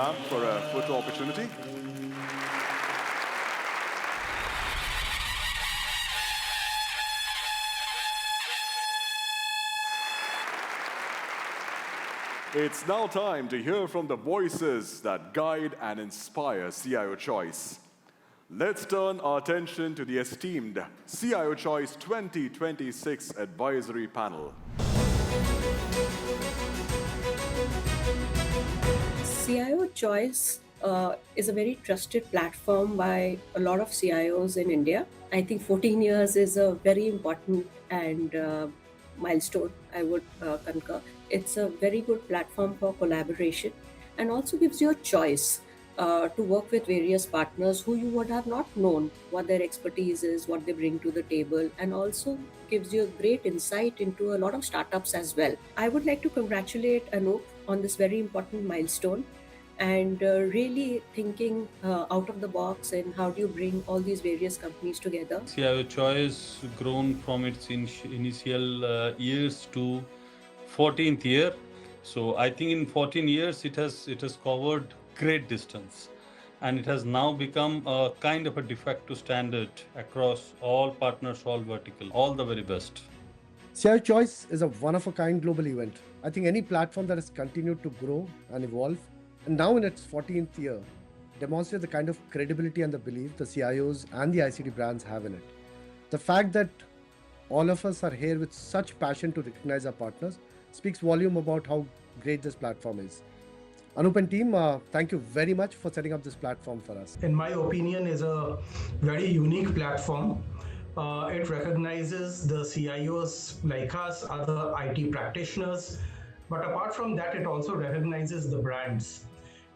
ramp for a photo opportunity. It's now time to hear from the voices that guide and inspire CIO Choice. Let's turn our attention to the esteemed CIO Choice 2026 Advisory Panel. CIO Choice is a very trusted platform by a lot of CIOs in India. I think 14 years is a very important and milestone, I would concur. It's a very good platform for collaboration and also gives you a choice to work with various partners who you would have not known what their expertise is, what they bring to the table, and also gives you a great insight into a lot of startups as well. I would like to congratulate Anup on this very important milestone and really thinking out of the box and how do you bring all these various companies together. CIO Choice grown from its initial years to 14th year. So I think in 14 years it has covered great distance, and it has now become a kind of a de facto standard across all partners, all vertical. All the very best. CIO Choice is a one-of-a-kind global event. I think any platform that has continued to grow and evolve, and now in its 14th year, demonstrates the kind of credibility and the belief the CIOs and the ICT brands have in it. The fact that all of us are here with such passion to recognize our partners speaks volume about how great this platform is. Anup and team, thank you very much for setting up this platform for us. In my opinion, is a very unique platform. It recognizes the CIOs like us, other IT practitioners, but apart from that, it also recognizes the brands.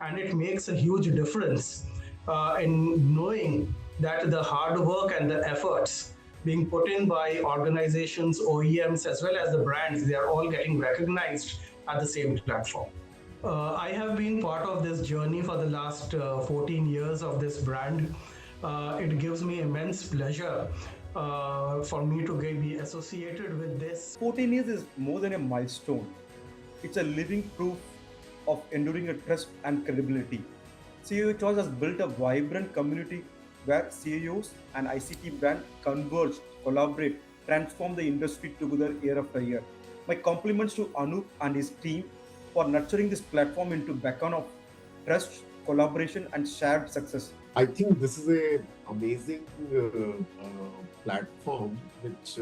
And it makes a huge difference in knowing that the hard work and the efforts being put in by organizations, OEMs, as well as the brands, they are all getting recognized at the same platform. I have been part of this journey for the last 14 years of this brand. It gives me immense pleasure for me to be associated with this. 14 years is more than a milestone. It's a living proof of enduring a trust and credibility. CIO Choice has built a vibrant community where CIOs and ICT brands converge, collaborate, transform the industry together year after year. My compliments to Anup and his team for nurturing this platform into a beacon of trust, collaboration, and shared success. I think this is an amazing platform which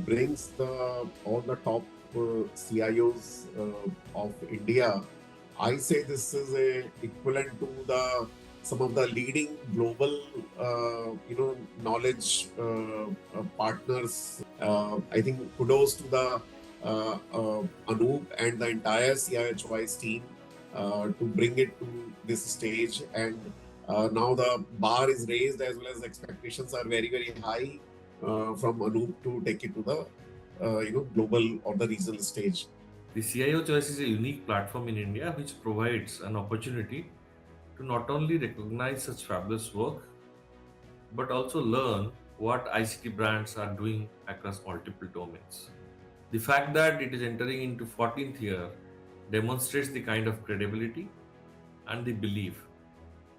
brings all the top CIOs of India. I say this is equivalent to some of the leading global, knowledge partners. I think kudos to the Anup and the entire CIO Choice team to bring it to this stage, and now the bar is raised as well as the expectations are very, very high from Anup to take it to the global or the regional stage. The CIO Choice is a unique platform in India which provides an opportunity to not only recognize such fabulous work, but also learn what ICT brands are doing across multiple domains. The fact that it is entering into 14th year demonstrates the kind of credibility and the belief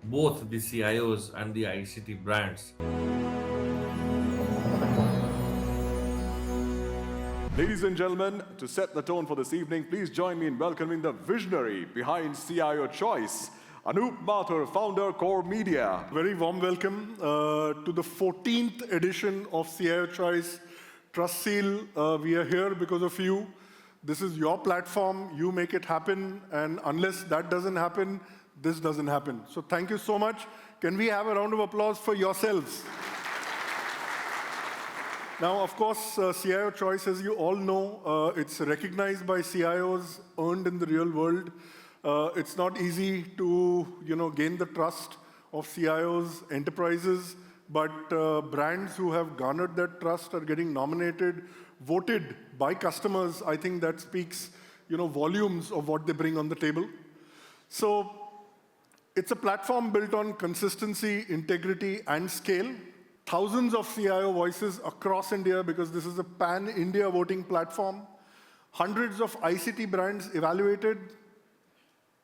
both the CIOs and the ICT brands. Ladies and gentlemen, to set the tone for this evening, please join me in welcoming the visionary behind CIO Choice, Anup Mathur, founder, Core Media. Very warm welcome to the 14th edition of CIO Choice Trust Seal. We are here because of you. This is your platform. You make it happen. And unless that doesn't happen, this doesn't happen. So thank you so much. Can we have a round of applause for yourselves? Now, of course, CIO Choice, as you all know, it's recognized by CIOs, earned in the real world. It's not easy to, gain the trust of CIOs, enterprises, but brands who have garnered that trust are getting nominated, voted by customers. I think that speaks, volumes of what they bring on the table. So it's a platform built on consistency, integrity, and scale. Thousands of CIO voices across India, because this is a pan-India voting platform. Hundreds of ICT brands evaluated,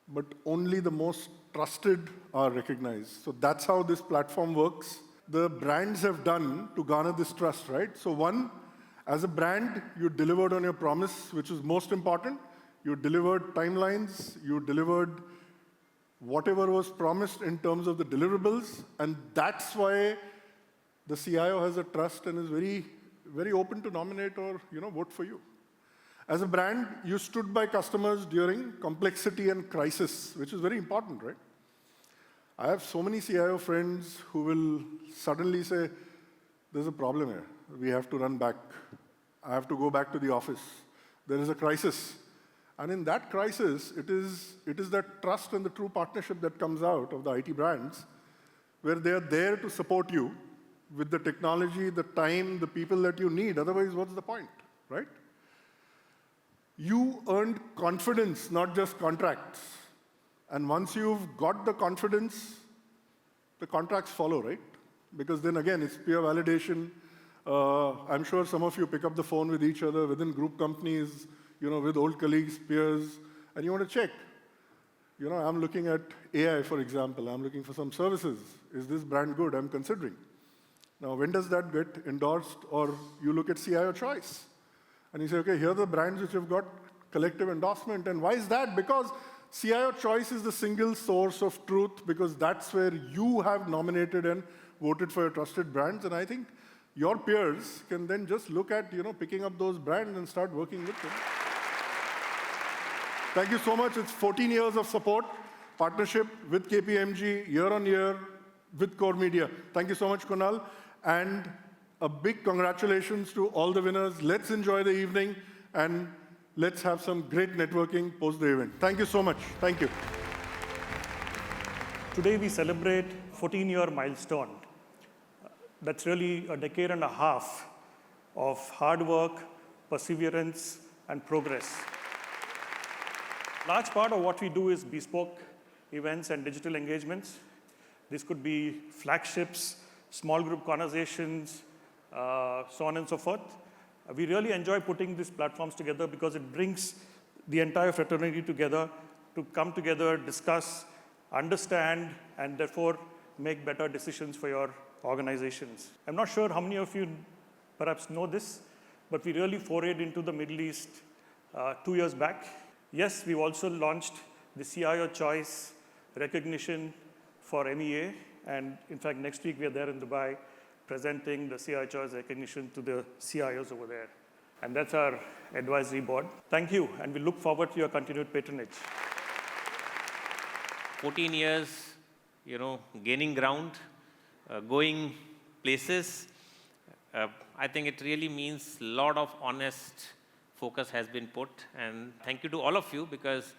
but only the most trusted are recognized. So that's how this platform works. The brands have done to garner this trust, right? So one, as a brand, you delivered on your promise, which is most important. You delivered timelines, you delivered whatever was promised in terms of the deliverables, and that's why the CIO has a trust and is very, very open to nominate or vote for you. As a brand, you stood by customers during complexity and crisis, which is very important, right? I have so many CIO friends who will suddenly say, there's a problem here. We have to run back. I have to go back to the office. There is a crisis. And in that crisis, it is that trust and the true partnership that comes out of the IT brands, where they are there to support you with the technology, the time, the people that you need. Otherwise, what's the point, right? You earned confidence, not just contracts. And once you've got the confidence, the contracts follow, right? Because then again, it's peer validation. I'm sure some of you pick up the phone with each other within group companies, with old colleagues, peers, and you want to check. I'm looking at AI, for example. I'm looking for some services. Is this brand good? I'm considering. Now, when does that get endorsed? Or you look at CIO Choice, and you say, okay, here are the brands which have got collective endorsement. And why is that? Because CIO Choice is the single source of truth, because that's where you have nominated and voted for your trusted brands. And I think your peers can then just look at, picking up those brands and start working with them. Thank you so much. It's 14 years of support, partnership with KPMG, year on year with Core Media. Thank you so much, Kunal. And a big congratulations to all the winners. Let's enjoy the evening and let's have some great networking post the event. Thank you so much. Thank you. Today we celebrate 14-year milestone. That's really a decade and a half of hard work, perseverance, and progress. Large part of what we do is bespoke events and digital engagements. This could be flagships, small group conversations, so on and so forth. We really enjoy putting these platforms together because it brings the entire fraternity together to come together, discuss, understand, and therefore make better decisions for your organizations. I'm not sure how many of you perhaps know this, but we really forayed into the Middle East 2 years back. Yes, we've also launched the CIO Choice recognition for MEA, and in fact, next week we are there in Dubai presenting the CIO Choice recognition to the CIOs over there. And that's our advisory board. Thank you, and we look forward to your continued patronage. 14 years, gaining ground, going places. I think it really means a lot of honest focus has been put. And thank you to all of you, because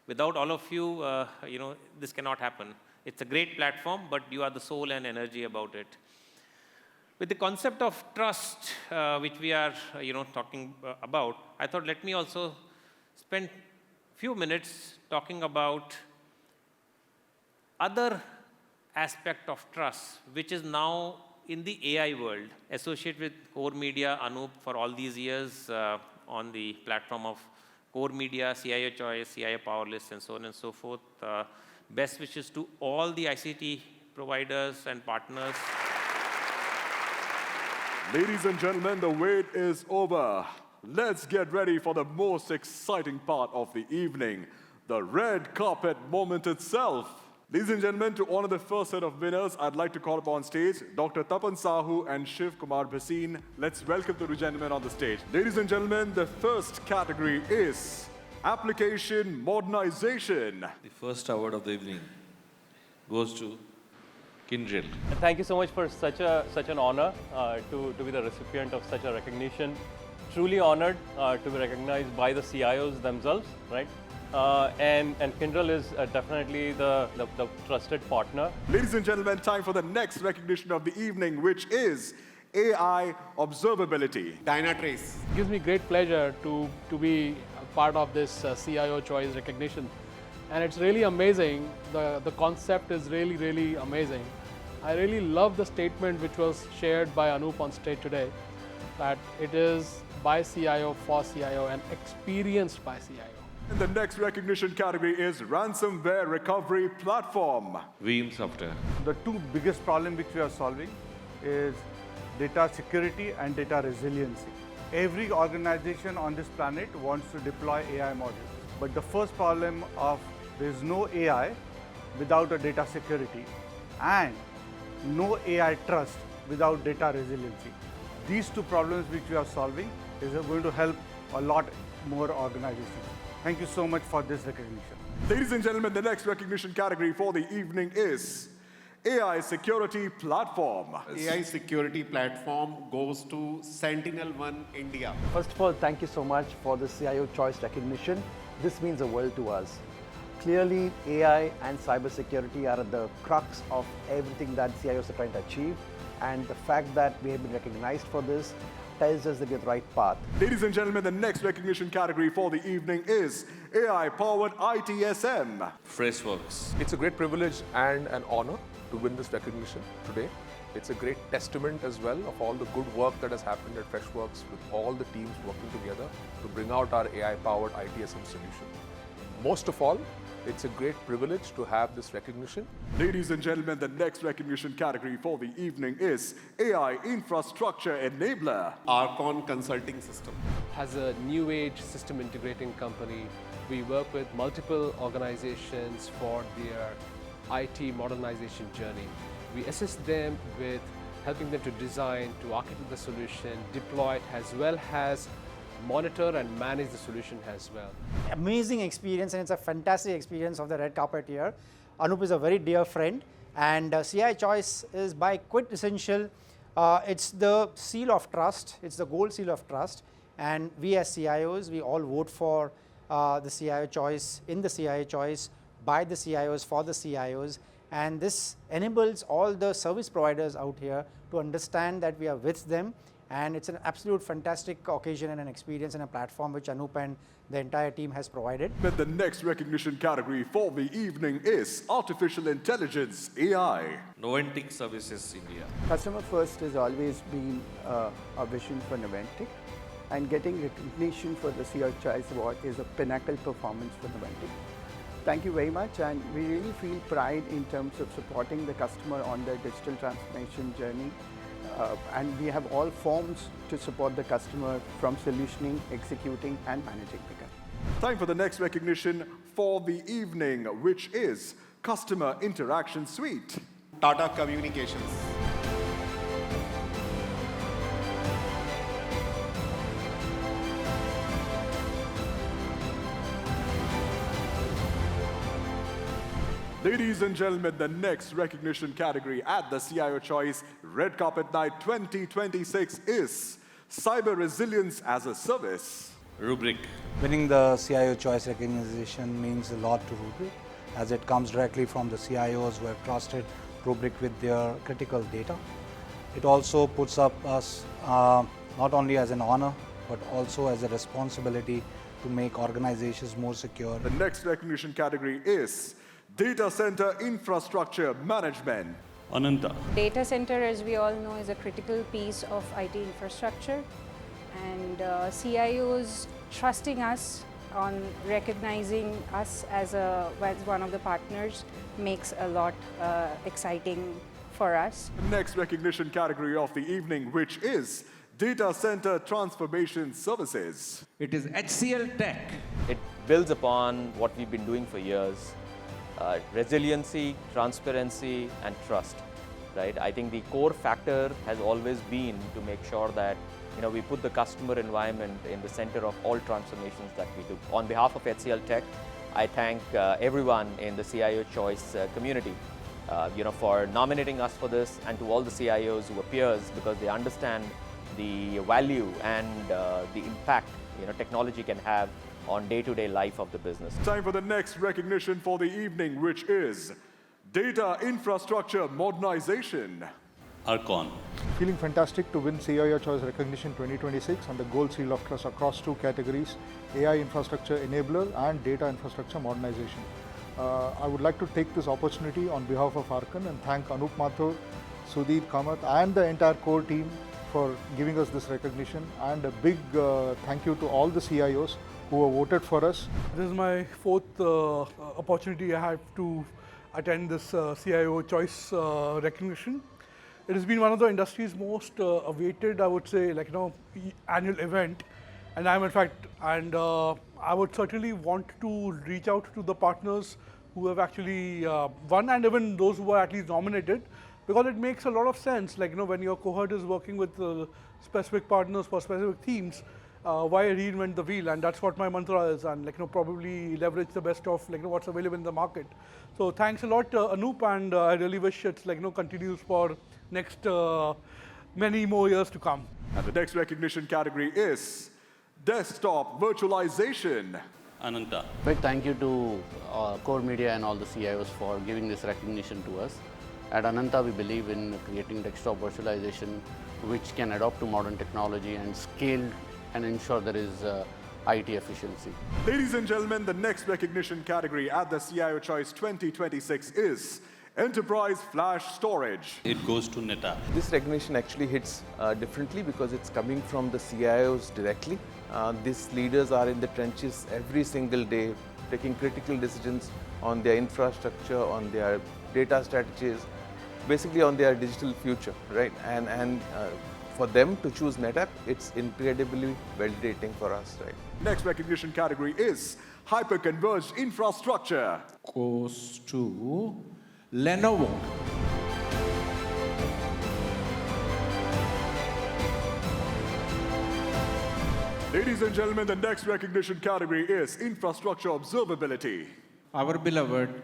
without all of you, this cannot happen. It's a great platform, but you are the soul and energy about it. With the concept of trust, which we are, talking about, I thought let me also spend a few minutes talking about other aspect of trust, which is now in the AI world, associated with Core Media, Anup, for all these years on the platform of Core Media, CIO Choice, CIO Powerlist, and so on and so forth. Best wishes to all the ICT providers and partners. Ladies and gentlemen, the wait is over. Let's get ready for the most exciting part of the evening, the red carpet moment itself. Ladies and gentlemen, to honor the first set of winners, I'd like to call upon stage Dr. Tapan Sahu and Shiv Kumar Bhasin. Let's welcome the two gentlemen on the stage. Ladies and gentlemen, the first category is Application Modernization. The first award of the evening goes to Kindred. Thank you so much for such an honor to be the recipient of such a recognition. Truly honored to be recognized by the CIOs themselves, right? And Kyndryl is definitely the trusted partner. Ladies and gentlemen, time for the next recognition of the evening, which is AI Observability. Dynatrace. It gives me great pleasure to be a part of this CIO Choice recognition. And it's really amazing. The concept is really, really amazing. I really love the statement which was shared by Anup on stage today, that it is by CIO, for CIO, and experienced by CIO. And the next recognition category is ransomware recovery platform. Veeam Software. The two biggest problems which we are solving is data security and data resiliency. Every organization on this planet wants to deploy AI models. But the first problem of there is no AI without a data security and no AI trust without data resiliency. These two problems which we are solving is going to help a lot more organizations. Thank you so much for this recognition. Ladies and gentlemen, the next recognition category for the evening is AI Security Platform. AI Security Platform goes to Sentinel-1 India. First of all, thank you so much for the CIO Choice recognition. This means the world to us. Clearly, AI and cybersecurity are at the crux of everything that CIOs are trying to achieve. And the fact that we have been recognized for this tells us that we're on the right path. Ladies and gentlemen, the next recognition category for the evening is AI-powered ITSM. Freshworks. It's a great privilege and an honor to win this recognition today. It's a great testament as well of all the good work that has happened at Freshworks with all the teams working together to bring out our AI-powered ITSM solution. Most of all, it's a great privilege to have this recognition. Ladies and gentlemen, the next recognition category for the evening is AI Infrastructure Enabler. Archon Consulting System. As a new age system integrating company, we work with multiple organizations for their IT modernization journey. We assist them with helping them to design, to architect the solution, deploy it, as well as monitor and manage the solution as well. Amazing experience, and it's a fantastic experience of the red carpet here. Anup is a very dear friend, and CIO Choice is by quintessential. It's the seal of trust. It's the gold seal of trust, and we as CIOs, we all vote for the CIO Choice, in the CIO Choice, by the CIOs, for the CIOs, and this enables all the service providers out here to understand that we are with them. And it's an absolute fantastic occasion and an experience and a platform which Anup and the entire team has provided. But the next recognition category for the evening is Artificial Intelligence, AI. Noventic Services India. Customer first has always been a vision for Noventic, and getting recognition for the CIO Choice Award is a pinnacle performance for Noventic. Thank you very much, and we really feel pride in terms of supporting the customer on their digital transformation journey. And we have all forms to support the customer, from solutioning, executing, and managing the customer. Time for the next recognition for the evening, which is Customer Interaction Suite. Tata Communications. Ladies and gentlemen, the next recognition category at the CIO Choice Red Carpet Night 2026 is Cyber Resilience as a Service. Rubrik. Winning the CIO Choice recognition means a lot to Rubrik, as it comes directly from the CIOs who have trusted Rubrik with their critical data. It also puts up us not only as an honor, but also as a responsibility to make organizations more secure. The next recognition category is Data Center Infrastructure Management. Ananta. Data center, as we all know, is a critical piece of IT infrastructure, and CIOs trusting us on recognizing us as one of the partners makes a lot exciting for us. The next recognition category of the evening, which is Data Center Transformation Services. It is HCL Tech. It builds upon what we've been doing for years. Resiliency, transparency, and trust, right? I think the core factor has always been to make sure that we put the customer environment in the center of all transformations that we do. On behalf of HCL Tech, I thank everyone in the CIO Choice community, for nominating us for this, and to all the CIOs who are peers, because they understand the value and the impact technology can have on day-to-day life of the business. Time for the next recognition for the evening, which is Data Infrastructure Modernization. Archon. Feeling fantastic to win CIO Choice Recognition 2026 on the Gold Seal of Trust across two categories, AI Infrastructure Enabler and Data Infrastructure Modernization. I would like to take this opportunity on behalf of Archon and thank Anup Mathur, Sudhir Kamath and the entire core team for giving us this recognition, and a big thank you to all the CIOs who have voted for us. This is my fourth opportunity I have to attend this CIO Choice recognition. It has been one of the industry's most awaited, I would say, annual event. And I would certainly want to reach out to the partners who have actually won, and even those who are at least nominated, because it makes a lot of sense. When your cohort is working with specific partners for specific themes, why reinvent the wheel? And that's what my mantra is, and probably leverage the best of what's available in the market. So thanks a lot, Anup, and I really wish it's continues for next many more years to come. And the next recognition category is desktop virtualization. Ananta. Big thank you to Core Media and all the CIOs for giving this recognition to us. At Ananta, we believe in creating desktop virtualization which can adapt to modern technology and scale and ensure there is IT efficiency. Ladies and gentlemen, the next recognition category at the CIO Choice 2026 is Enterprise Flash Storage. It goes to NetApp. This recognition actually hits differently because it's coming from the CIOs directly. These leaders are in the trenches every single day, taking critical decisions on their infrastructure, on their data strategies, basically on their digital future, right? And for them to choose NetApp, it's incredibly validating for us, right? Next recognition category is Hyper-Converged Infrastructure. Goes to Lenovo. Ladies and gentlemen, the next recognition category is Infrastructure Observability. Our beloved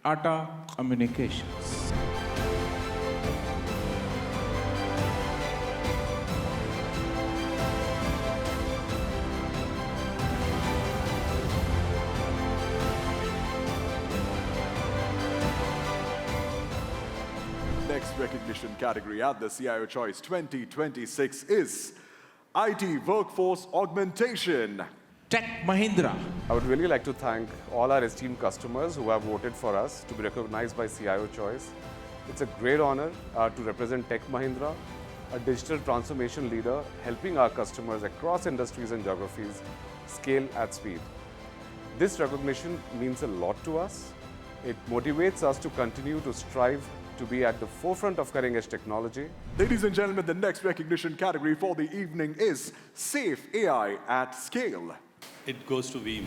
Tata Communications. Next recognition category at the CIO Choice 2026 is IT Workforce Augmentation. Tech Mahindra. I would really like to thank all our esteemed customers who have voted for us to be recognized by CIO Choice. It's a great honor to represent Tech Mahindra, a digital transformation leader helping our customers across industries and geographies scale at speed. This recognition means a lot to us. It motivates us to continue to strive to be at the forefront of cutting-edge technology. Ladies and gentlemen, the next recognition category for the evening is Safe AI at Scale. It goes to Veeam.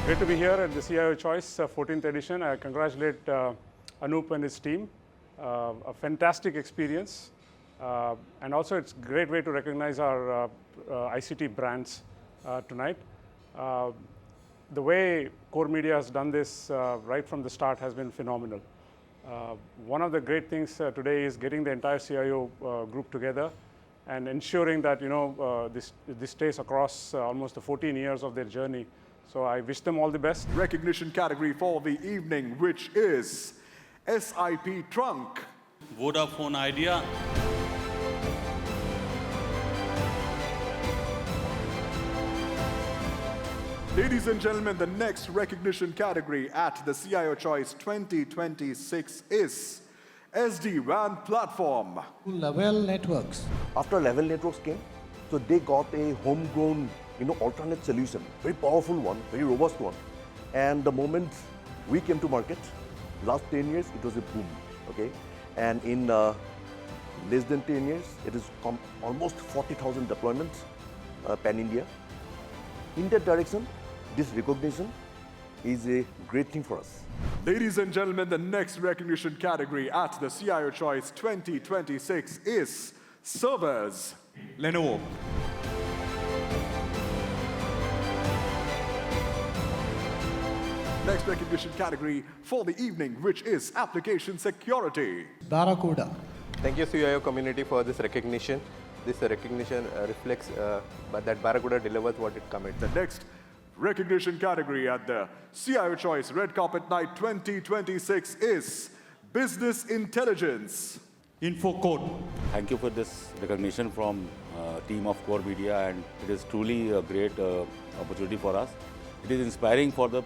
Great to be here at the CIO Choice 14th edition. I congratulate Anup and his team. A fantastic experience. And also it's a great way to recognize our ICT brands tonight. The way Core Media has done this right from the start has been phenomenal. One of the great things today is getting the entire CIO group together and ensuring that this stays across almost the 14 years of their journey. So I wish them all the best. Recognition category for the evening, which is SIP Trunk. Vodafone Idea. Ladies and gentlemen, the next recognition category at the CIO Choice 2026 is SD-WAN Platform. Level Networks. After Level Networks came, so they got a homegrown, alternate solution, very powerful one, very robust one. And the moment we came to market, last 10 years, it was a boom, okay? And in less than 10 years, it is almost 40,000 deployments pan-India. In that direction, this recognition is a great thing for us. Ladies and gentlemen, the next recognition category at the CIO Choice 2026 is Servers. Lenovo. Next recognition category for the evening, which is Application Security. Barracuda. Thank you, CIO community, for this recognition. This recognition reflects that Barracuda delivers what it commits. The next recognition category at the CIO Choice Red Carpet Night 2026 is Business Intelligence. InfoCode. Thank you for this recognition from team of Core Media, and it is truly a great opportunity for us. It is inspiring for the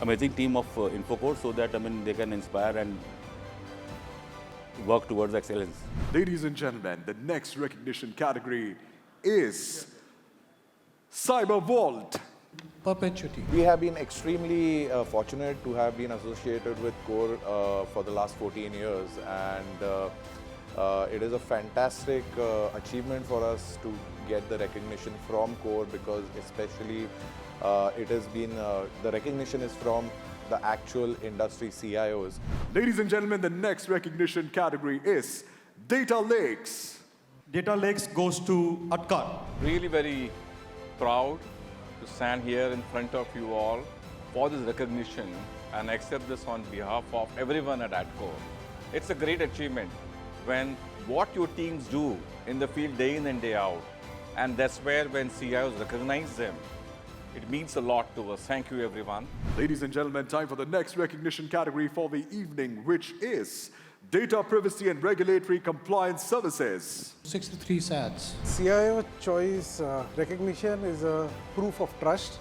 amazing team of InfoCode, so that they can inspire and work towards excellence. Ladies and gentlemen, the next recognition category is Cyber Vault. Perpetuity. We have been extremely fortunate to have been associated with Core for the last 14 years, and it is a fantastic achievement for us to get the recognition from Core, because especially it has been, the recognition is from the actual industry CIOs. Ladies and gentlemen, the next recognition category is Data Lakes. Data Lakes goes to Atkar. Really very proud to stand here in front of you all for this recognition and accept this on behalf of everyone at ADCO. It's a great achievement when what your teams do in the field day in and day out, and that's where when CIOs recognize them, it means a lot to us. Thank you, everyone. Ladies and gentlemen, time for the next recognition category for the evening, which is Data Privacy and Regulatory Compliance Services. 63 SATs. CIO Choice recognition is a proof of trust,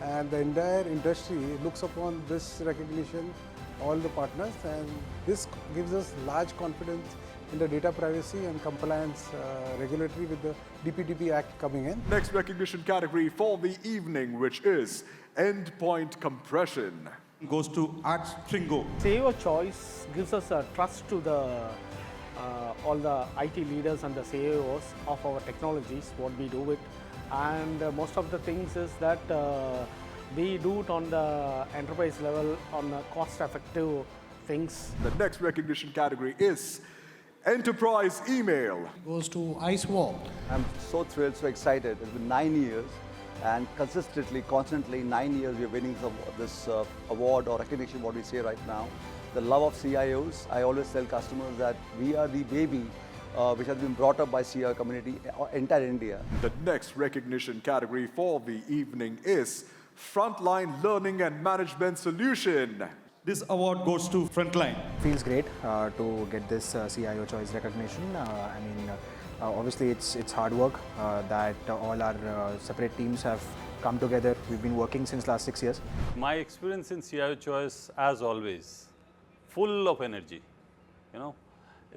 and the entire industry looks upon this recognition, all the partners, and this gives us large confidence in the data privacy and compliance regulatory with the DPDP Act coming in. Next recognition category for the evening, which is Endpoint Compression. Goes to Stringo. CIO Choice gives us a trust to the all the IT leaders and the CIOs of our technologies, what we do it, and most of the things is that we do it on the enterprise level on cost-effective things. The next recognition category is Enterprise Email. Goes to Ice Wall. I'm so thrilled, so excited. It's been 9 years, and constantly 9 years we are winning this award or recognition, what we say right now. The love of CIOs. I always tell customers that we are the baby which has been brought up by CIO community, entire India. The next recognition category for the evening is Frontline Learning and Management Solution. This award goes to Frontline. Feels great to get this CIO Choice recognition. Obviously it's hard work that all our separate teams have come together. We've been working since last 6 years. My experience in CIO Choice, as always, full of energy. You know,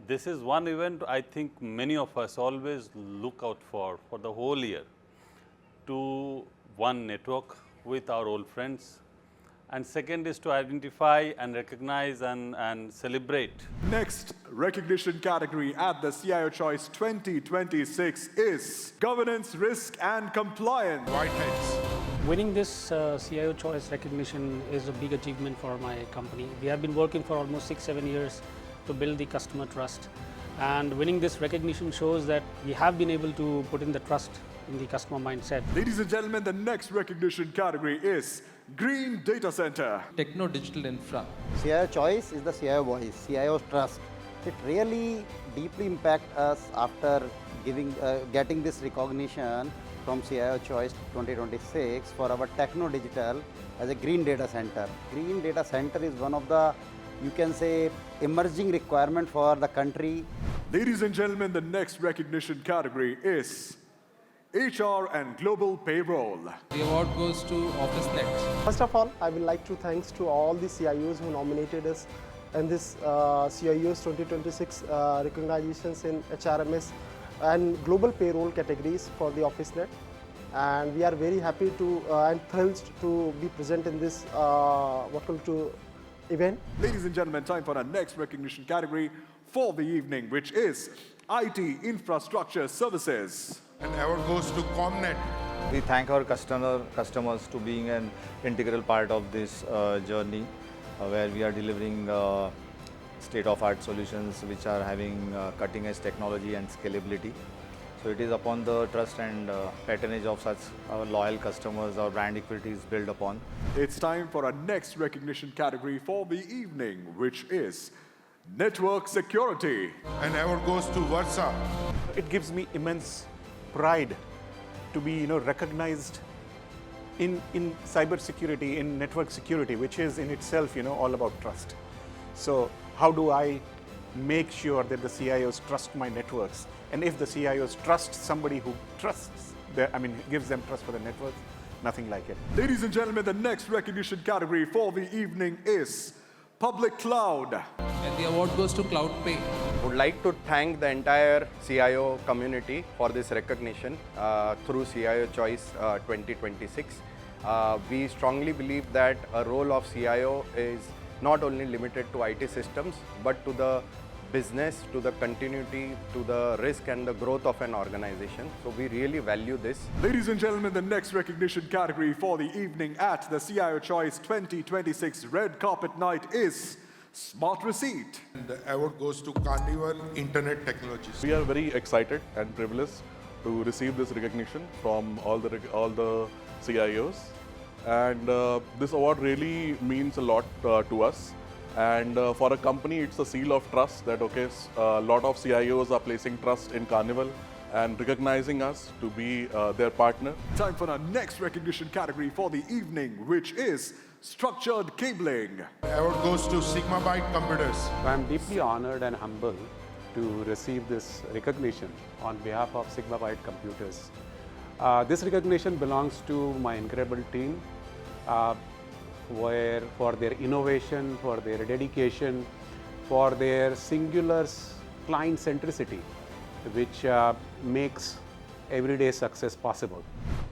this is one event I think many of us always look out for the whole year. To one, network with our old friends, and second is to identify and recognize and celebrate. Next recognition category at the CIO Choice 2026 is Governance, Risk and Compliance. Whiteheads. Winning this CIO Choice recognition is a big achievement for my company. We have been working for almost 6-7 years to build the customer trust, and winning this recognition shows that we have been able to put in the trust in the customer mindset. Ladies and gentlemen, the next recognition category is Green Data Center. Techno Digital Infra. CIO Choice is the CIO voice, CIO's trust. It really deeply impacts us after getting this recognition from CIO Choice 2026 for our Techno Digital as a Green Data Center. Green Data Center is one of the, you can say, emerging requirement for the country. Ladies and gentlemen, the next recognition category is HR and Global Payroll. The award goes to OfficeNet. First of all, I would like to thanks to all the CIOs who nominated us in this CIOs 2026 recognitions in HRMS and Global Payroll categories for the OfficeNet. And we are very happy to and thrilled to be present in this event. Ladies and gentlemen, time for our next recognition category for the evening, which is IT Infrastructure Services. And award goes to Comnet. We thank our customers to being an integral part of this journey, where we are delivering state-of-art solutions which are having cutting-edge technology and scalability. So it is upon the trust and patronage of such our loyal customers, our brand equity is built upon. It's time for our next recognition category for the evening, which is Network Security. And award goes to Versa. It gives me immense pride to be recognized in cyber security, in network security, which is in itself all about trust. So how do I make sure that the CIOs trust my networks? And if the CIOs trust somebody who trusts, gives them trust for the networks, nothing like it. Ladies and gentlemen, the next recognition category for the evening is Public Cloud. And the award goes to CloudPay. would like to thank the entire CIO community for this recognition through CIO Choice 2026. We strongly believe that a role of CIO is not only limited to IT systems, but to the business, to the continuity, to the risk and the growth of an organization. So we really value this. Ladies and gentlemen, the next recognition category for the evening at the CIO Choice 2026 Red Carpet Night is Smart Receipt. And the award goes to Carnival Internet Technologies. We are very excited and privileged to receive this recognition from all the CIOs. And this award really means a lot to us. And for a company, it's a seal of trust that, okay, a lot of CIOs are placing trust in Carnival and recognizing us to be their partner. Time for our next recognition category for the evening, which is Structured Cabling. The award goes to Sigma Byte Computers. I am deeply honored and humbled to receive this recognition on behalf of Sigma Byte Computers. This recognition belongs to my incredible team, where for their innovation, for their dedication, for their singular client centricity, which makes everyday success possible.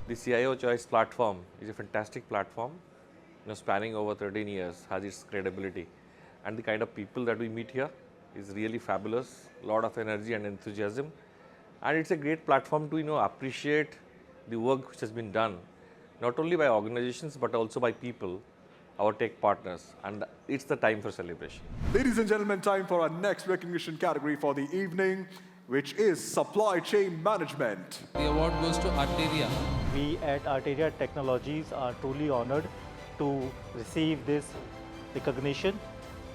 The CIO Choice platform is a fantastic platform, spanning over 13 years, has its credibility. And the kind of people that we meet here is really fabulous, a lot of energy and enthusiasm. And it's a great platform to appreciate the work which has been done, not only by organizations, but also by people, our tech partners, and it's the time for celebration. Ladies and gentlemen, time for our next recognition category for the evening, which is Supply Chain Management. The award goes to Arteria. We at Arteria Technologies are truly honored to receive this recognition.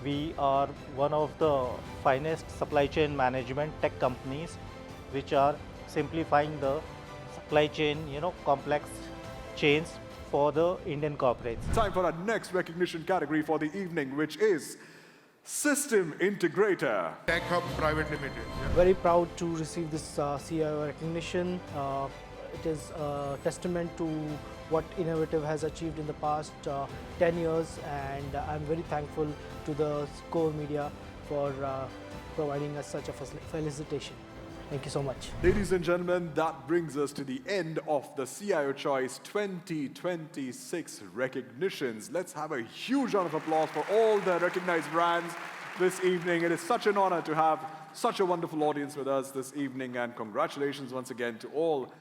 We are one of the finest supply chain management tech companies which are simplifying the supply chain, complex chains for the Indian corporates. Time for our next recognition category for the evening, which is System Integrator. Tech Hub Private Limited. Very proud to receive this CIO recognition. It is a testament to what Innovative has achieved in the past 10 years, and I'm very thankful to the Core Media for providing us such a felicitation. Thank you so much. Ladies and gentlemen, that brings us to the end of the CIO Choice 2026 recognitions. Let's have a huge round of applause for all the recognized brands this evening. It is such an honor to have such a wonderful audience with us this evening, and congratulations once again to all